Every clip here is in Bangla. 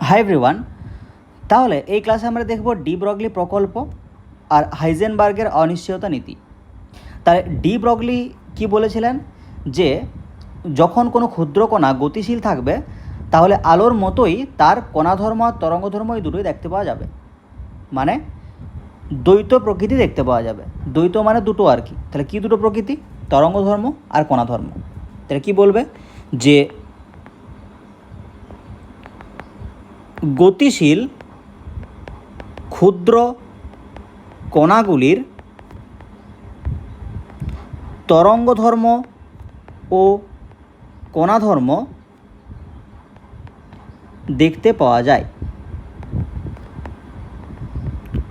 Hi everyone. তাহলে এই ক্লাসে আমরা দেখব ডি ব্রগলি প্রকল্প আর হাইজেনবার্গের অনিশ্চয়তা নীতি। তাহলে ডি ব্রগলি কি বলেছিলেন যে যখন কোনো ক্ষুদ্র কণা গতিশীল থাকবে তাহলে আলোর মতোই তার কণাধর্ম আর তরঙ্গধর্ম এই দুটোই দেখতে পাওয়া যাবে, মানে দ্বৈত প্রকৃতি দেখতে পাওয়া যাবে। দ্বৈত মানে দুটো আর কি। তাহলে কি দুটো প্রকৃতি? তরঙ্গধর্ম আর কণাধর্ম। তাহলে কি বলবে যে গতিশীল ক্ষুদ্র কণাগুলির তরঙ্গধর্ম ও কণাধর্ম দেখতে পাওয়া যায়।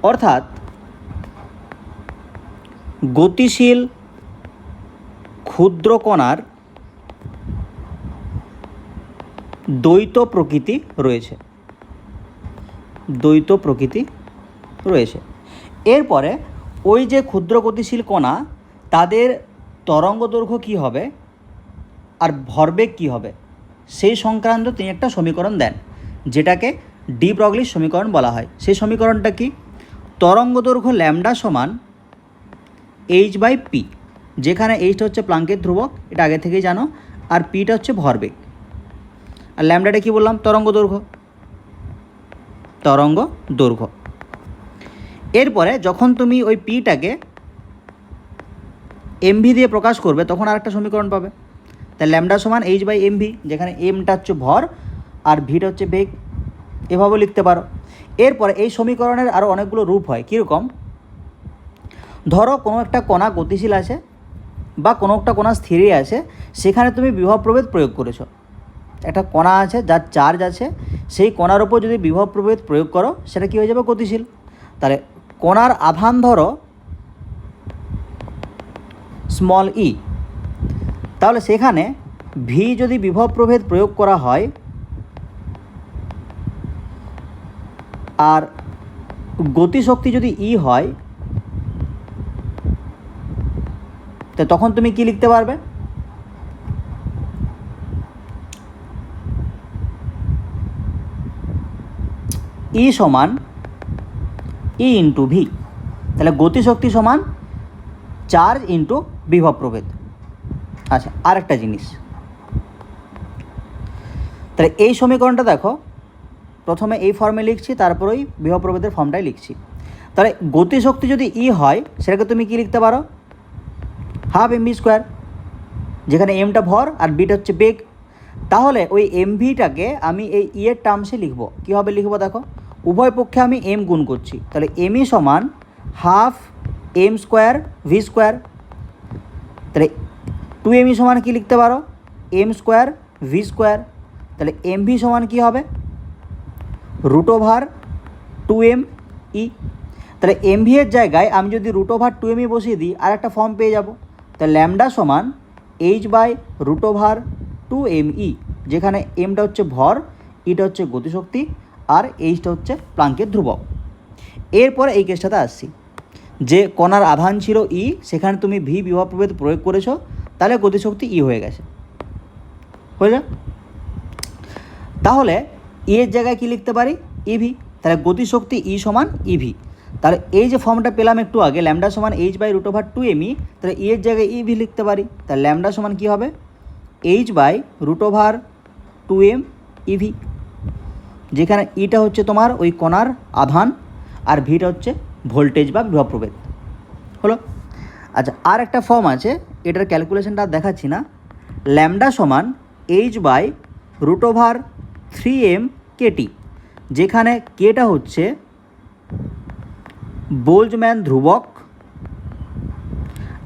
অর্থাৎ গতিশীল ক্ষুদ্র কণার দ্বৈত প্রকৃতি রয়েছে, দ্বৈত প্রকৃতি রয়েছে। এরপরে ওই যে ক্ষুদ্র গতিশীল কণা তাদের তরঙ্গ দৈর্ঘ্য কী হবে আর ভরবেগ কী হবে সেই সংক্রান্ত তিনি একটা সমীকরণ দেন, যেটাকে ডি ব্রগলির সমীকরণ বলা হয়। সেই সমীকরণটা কি? তরঙ্গ দৈর্ঘ্য ল্যামডা সমান এইচ বাই পি, যেখানে এইচটা হচ্ছে প্লাঙ্কের ধ্রুবক, এটা আগে থেকেই জানো, আর পিটা হচ্ছে ভরবেগ, আর ল্যামডাটা কী বললাম? তরঙ্গ দৈর্ঘ্য, তরঙ্গ দৈর্ঘ্য। এরপরে যখন তুমি ওই পিটাকে এমভি দিয়ে প্রকাশ করবে তখন আর একটা সমীকরণ পাবে। তাই ল্যামডা সমান এইচ বাই এমভি, যেখানে এমটা হচ্ছে ভর আর ভিটা হচ্ছে বেগ, এভাবেও লিখতে পারো। এরপরে এই সমীকরণের আরও অনেকগুলো রূপ হয়। কীরকম? ধরো কোনো একটা কণা গতিশীল আছে বা কোনো একটা কণা স্থিরই আছে, সেখানে তুমি বিভব প্রভেদ প্রয়োগ করেছো। একটা কণা আছে যার চার্জ আছে, সেই কণার উপর যদি বিভব প্রভেদ প্রয়োগ করো সেটা কী হয়ে যাবে? গতিশীল। তাহলে কণার আধান ধরো স্মল ই, তাহলে সেখানে ভি যদি বিভব প্রভেদ প্রয়োগ করা হয় আর গতিশক্তি যদি ই হয়, তো তখন তুমি কি লিখতে পারবে? ই সমান ই ইন্টু ভি। তাহলে গতিশক্তি সমান চার্জ ইন্টু বিভব প্রভেদ। আচ্ছা, আর একটা জিনিস, তাহলে এই সমীকরণটা দেখো, প্রথমে এই ফর্মে লিখছি, তারপর ওই বিভব প্রভেদের ফর্মটাই লিখছি। তাহলে গতিশক্তি যদি ই হয় সেটাকে তুমি কি লিখতে পারো? হাফ এমভি স্কোয়ার, যেখানে এমটা ভর আর বিটা হচ্ছে বেগ। তাহলে ওই এমভিটাকে আমি এই ই এর টার্মসে লিখব। কীভাবে লিখব দেখো, উভয় পক্ষে আমি এম গুণ করছি। তাহলে এমই সমান half M square V square. তাহলে টু এমই সমান কী লিখতে পারো? M square V square. তাহলে এমভি সমান কী হবে? Root over two M E. তাহলে এমভি এর জায়গায় আমি যদি রুট ওভার টু এমই বসিয়ে দিই আর একটা ফর্ম পেয়ে যাব। তাহলে ল্যামডা সমান H by root over two M E, যেখানে এমটা হচ্ছে ভর, ইটা হচ্ছে গতিশক্তি আর এইচটা হচ্ছে প্লাঙ্কের ধ্রুবক। এরপরে এই কেসটাতে আসছি, যে কণার আধান ছিল ই, সেখানে তুমি ভি বিভব প্রভেদ প্রয়োগ করেছো, তাহলে গতিশক্তি ই হয়ে গেছে। হয়ে যা, তাহলে ই এর জায়গায় কী লিখতে পারি? ইভি। তাহলে গতিশক্তি ই সমান ইভি। তাহলে এই যে ফর্মটা পেলাম একটু আগে, ল্যামডা সমান H by root over two M E, তাহলে ই এর জায়গায় ইভি লিখতে পারি। তাহলে ল্যামডা সমান কী হবে? H by root over two M E V, যেখানে ইটা হচ্ছে তোমার ওই কণার আধান আর ভিটা হচ্ছে ভোল্টেজ বা বিভব প্রভেদ। হলো? আচ্ছা, আর একটা ফর্ম আছে, এটার ক্যালকুলেশনটা দেখাচ্ছি না। ল্যামডা সমান H by root over three M K T, যেখানে কেটা হচ্ছে বোল্টজম্যান ধ্রুবক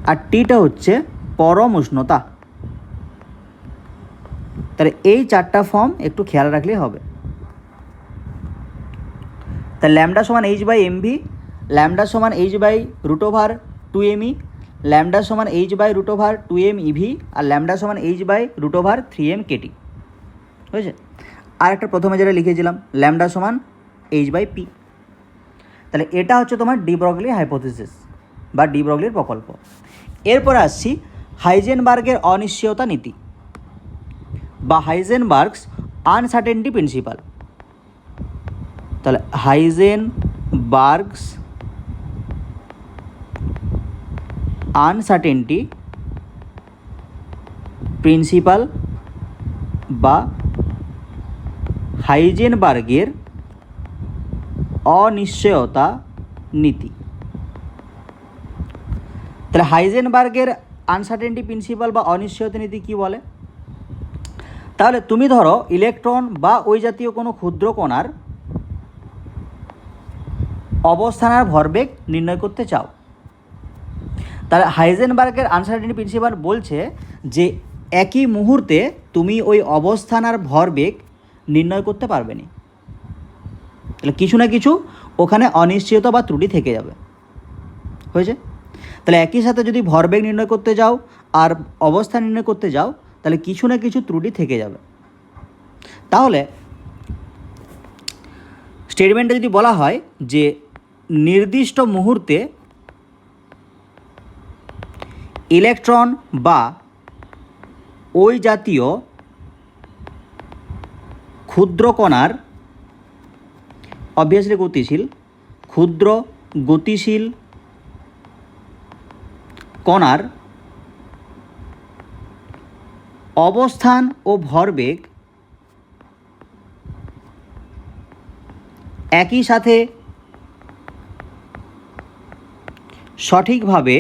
আর টিটা হচ্ছে পরম উষ্ণতা। তাহলে এই চারটা ফর্ম একটু খেয়াল রাখলেই হবে। তাহলে ল্যামডা সমান এইচ বাই এমভি, ল্যামডা সমান H by root over two m e, lambda সমান H by root over two M e v, আর ল্যামডা সমান H by root over three M k t. বুঝেছে? আর একটা প্রথমে যেটা লিখেছিলাম, ল্যামডা সমান এইচ বাই পি। তাহলে এটা হচ্ছে তোমার ডি ব্রগলি হাইপোথিসিস বা ডি ব্রগলির প্রকল্প। এরপরে আসছি হাইজেনবার্গের অনিশ্চয়তা নীতি বা হাইজেনবার্গস আনসার্টেনটি প্রিন্সিপাল। তাহলে হাইজেনবার্গস আনসার্টেনটি প্রিন্সিপাল বা হাইজেনবার্গের অনিশ্চয়তা নীতি। তাহলে হাইজেনবার্গের আনসার্টেনটি প্রিন্সিপাল বা অনিশ্চয়তা নীতি কী বলে? তাহলে তুমি ধরো ইলেকট্রন বা ওই জাতীয় কোনো ক্ষুদ্র কণার অবস্থান আর ভরবেগ নির্ণয় করতে চাও, তাহলে হাইজেনবার্গের আনসার্টেনটি প্রিন্সিপাল বলছে যে একই মুহূর্তে তুমি ওই অবস্থান আর ভরবেগ নির্ণয় করতে পারবে না, তাহলে কিছু না কিছু ওখানে অনিশ্চয়তা বা ত্রুটি থেকে যাবে। হয়েছে? তাহলে একই সাথে যদি ভরবেগ নির্ণয় করতে যাও আর অবস্থান নির্ণয় করতে যাও, তাহলে কিছু না কিছু ত্রুটি থেকে যাবে। তাহলে স্টেটমেন্টে যদি বলা হয় যে নির্দিষ্ট মুহূর্তে ইলেকট্রন বা ওই জাতীয় ক্ষুদ্র কণার অবভিয়াসলি গতিশীল, ক্ষুদ্র গতিশীল কণার অবস্থান ও ভরবেগ একই সাথে সঠিকভাবে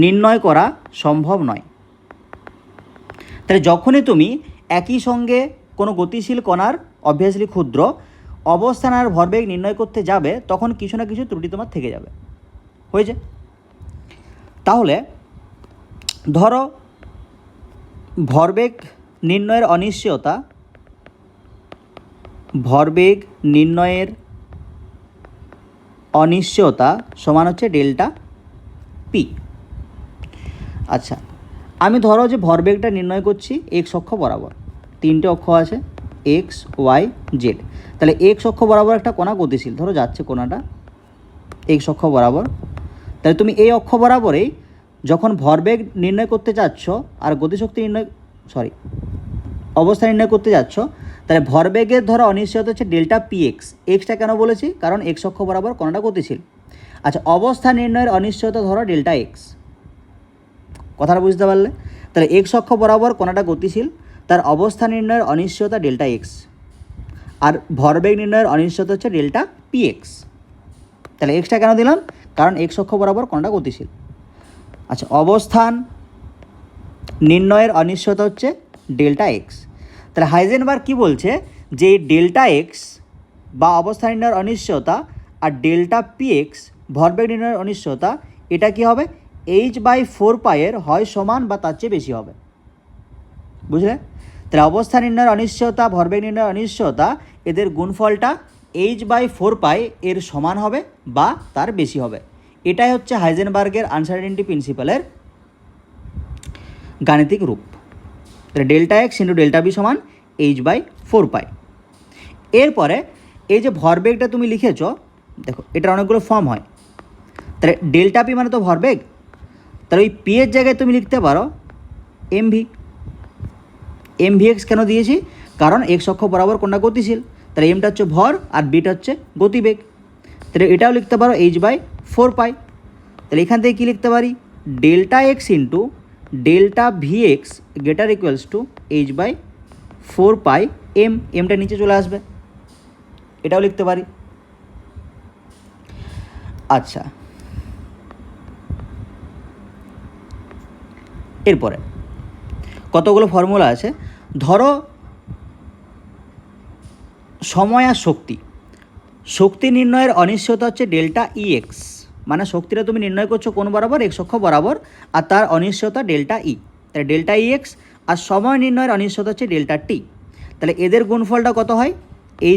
নির্ণয় করা সম্ভব নয়। তাহলে যখনই তুমি একই সঙ্গে কোনো গতিশীল কণার অবভিয়াসলি ক্ষুদ্র অবস্থান আর ভরবেগ নির্ণয় করতে যাবে, তখন কিছু না কিছু ত্রুটি তোমার থেকে যাবে। হয়েছে? তাহলে ধরো ভরবেগ নির্ণয়ের অনিশ্চয়তা, ভরবেগ নির্ণয়ের অনিশ্চয়তা সমান হচ্ছে ডেল্টা পি। আচ্ছা, আমি ধরো যে ভরবেগটা নির্ণয় করছি এক্স অক্ষ বরাবর, তিনটে অক্ষ আছে এক্স ওয়াই জেড। তাহলে এক্স অক্ষ বরাবর একটা কণা গতিশীল, ধরো যাচ্ছে কণাটা এক্স অক্ষ বরাবর। তাহলে তুমি এই অক্ষ বরাবরেই যখন ভরবেগ নির্ণয় করতে চাচ্ছ আর গতিশক্তি অবস্থা নির্ণয় করতে যাচ্ছ, তাহলে ভরবেগের ধরো অনিশ্চয়তা হচ্ছে ডেল্টা পি এক্স। এক্সটা কেন বলেছি? কারণ এক্স অক্ষ বরাবর কণাটা গতিশীল। আচ্ছা, অবস্থা নির্ণয়ের অনিশ্চয়তা ধরো ডেল্টা এক্স। কথাটা বুঝতে পারলে? তাহলে এক্স অক্ষ বরাবর কণাটা গতিশীল, তার অবস্থা নির্ণয়ের অনিশ্চয়তা ডেল্টা এক্স, আর ভরবেগ নির্ণয়ের অনিশ্চয়তা হচ্ছে ডেল্টা পি এক্স। তাহলে এক্সটা কেন দিলাম? কারণ এক্স অক্ষ বরাবর কণাটা গতিশীল। আচ্ছা, অবস্থান নির্ণয়ের অনিশ্চয়তা হচ্ছে ডেল্টা এক্স। তাহলে হাইজেনবার্গ কী বলছে যে ডেল্টা এক্স বা অবস্থান নির্ণয়ের অনিশ্চয়তা আর ডেল্টা পি এক্স ভরবেগ নির্ণয়ের অনিশ্চয়তা, এটা কি হবে? h/4π হয় সমান বা তার চেয়ে বেশি হবে। বুঝলে? তাহলে অবস্থা নির্ণয়ের অনিশ্চয়তা, ভরবেগ নির্ণয়ের অনিশ্চয়তা, এদের গুণফলটা h/4π এর সমান হবে বা তার বেশি হবে। এটাই হচ্ছে হাইজেনবার্গের আনসার্টেনটি প্রিন্সিপালের গাণিতিক রূপ। তাহলে delta x into delta B সমান h/4π। এরপরে এই যে ভরবেগটা তুমি লিখেছ, দেখো এটার অনেকগুলো ফর্ম হয়। তাহলে ডেল্টা পি মানে তো ভরবেগ, তাহলে ওই পি এর জায়গায় তুমি লিখতে পারো এমভি। এমভি এক্স কেন দিয়েছি? কারণ এক্স অক্ষ বরাবর কোনটা গতিশীল, তাহলে এমটা হচ্ছে ভর আর বিটা হচ্ছে গতিবেগ। তাহলে এটাও লিখতে পারো h/4π। তাহলে এখান থেকে কী লিখতে পারি? Delta x into delta v x greater equals to h/4π m. এমটা নিচে চলে আসবে, এটাও লিখতে পারি। আচ্ছা, এরপরে কতগুলো ফর্মুলা আছে। ধরো সময় আর শক্তি, শক্তি নির্ণয়ের অনিশ্চয়তা হচ্ছে ডেল্টা ই এক্স, মানে শক্তিটা তুমি নির্ণয় করছো কোন বরাবর? এক্স অক্ষ বরাবর, আর তার অনিশ্চয়তা ডেল্টা ই, তাহলে ডেল্টা ই এক্স। আর সময় নির্ণয়ের অনিশ্চয়তা হচ্ছে ডেল্টা টি। তাহলে এদের গুণফলটা কত হয়?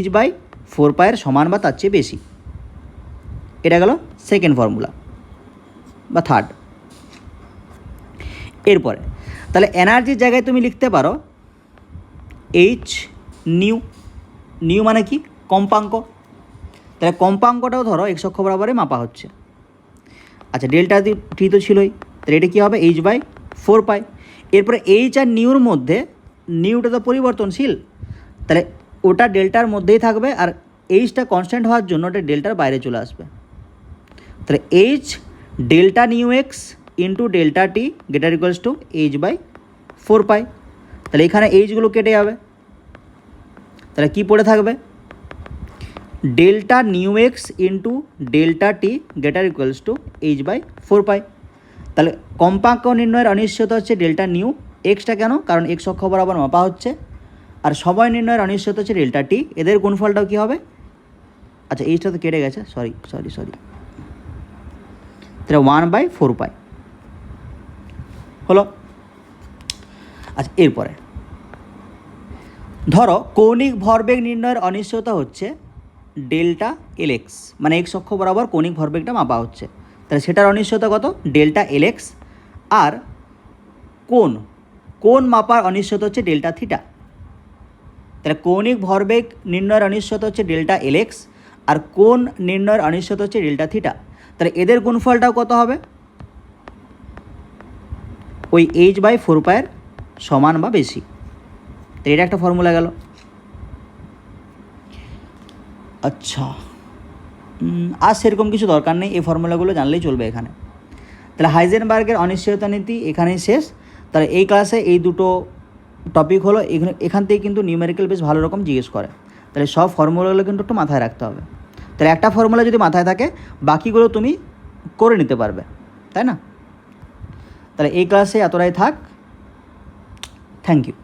h/4π এর সমান বা তার চেয়ে বেশি। এটা গেল সেকেন্ড ফর্মুলা বা থার্ড। এরপরে তাহলে এনার্জির জায়গায় তুমি লিখতে পারো এইচ নিউ। নিউ মানে কি? কম্পাঙ্ক। তাহলে কম্পাঙ্কটাও ধরো এক্স অক্ষ বরাবরে মাপা হচ্ছে। আচ্ছা, ডেল্টা টি তো ছিলই, তাহলে এটা কী হবে? h/4π। এরপরে এইচ আর নিউর মধ্যে নিউটা তো পরিবর্তনশীল, তাহলে ওটা ডেল্টার মধ্যেই থাকবে, আর এইচটা কনস্ট্যান্ট হওয়ার জন্য ওটা ডেল্টার বাইরে চলে আসবে। তাহলে H delta nu X into delta T greater equals to H by 4 pi. তাহলে এখানে এইচগুলো কেটে যাবে, তাহলে কি পড়ে থাকবে, delta nu X into delta T greater equals to H by 4 pi. তাহলে কম্পাঙ্ক নির্ণয়ের অনিশ্চয়তা হচ্ছে ডেল্টা নিউ, এক্সটা কেন, কারণ এক্স অক্ষ বরাবর মাপা হচ্ছে, আর সময় নির্ণয়ের অনিশ্চয়তা হচ্ছে ডেল্টা টি। এদের গুণফলটাও কী হবে, আচ্ছা এইচটা তো কেটে গেছে, সরি। তাহলে 1/4 পাই হলো। আচ্ছা এরপরে ধরো কৌণিক ভরবেগ নির্ণয়ের অনিশ্চয়তা হচ্ছে ডেল্টা এল এক্স, মানে এক্স অক্ষ বরাবর কৌণিক ভরবেগটা মাপা হচ্ছে, তাহলে সেটার অনিশ্চয়তা কত, ডেল্টা এল এক্স। আর কোণ মাপার অনিশ্চয়তা হচ্ছে ডেল্টা থিটা। তাহলে কৌণিক ভরবেগ নির্ণয়ের অনিশ্চয়তা হচ্ছে ডেল্টা এল এক্স, আর কোণ নির্ণয়ের অনিশ্চয়তা হচ্ছে ডেল্টা থিটা। তাহলে এদের গুণফলটাও কত হবে, ওই এইচ বাই 4 পাইয়ের সমান বা বেশি। তো এটা একটা ফর্মুলা গেল। আচ্ছা আর সেরকম কিছু দরকার নেই, এই ফর্মুলাগুলো জানলেই চলবে এখানে। তাহলে হাইজেনবার্গের অনিশ্চয়তা নীতি এখানেই শেষ। তাহলে এই ক্লাসে এই দুটো টপিক হলো, এখান থেকে কিন্তু নিউমেরিক্যাল বেশ ভালো রকম জিজ্ঞেস করে, তাহলে সব ফর্মুলাগুলো কিন্তু একটু মাথায় রাখতে হবে। তাহলে একটা ফর্মুলা যদি মাথায় থাকে বাকিগুলো তুমি করে নিতে পারবে, তাই না? তাহলে এই ক্লাসে এতটাই থাক, থ্যাংক ইউ।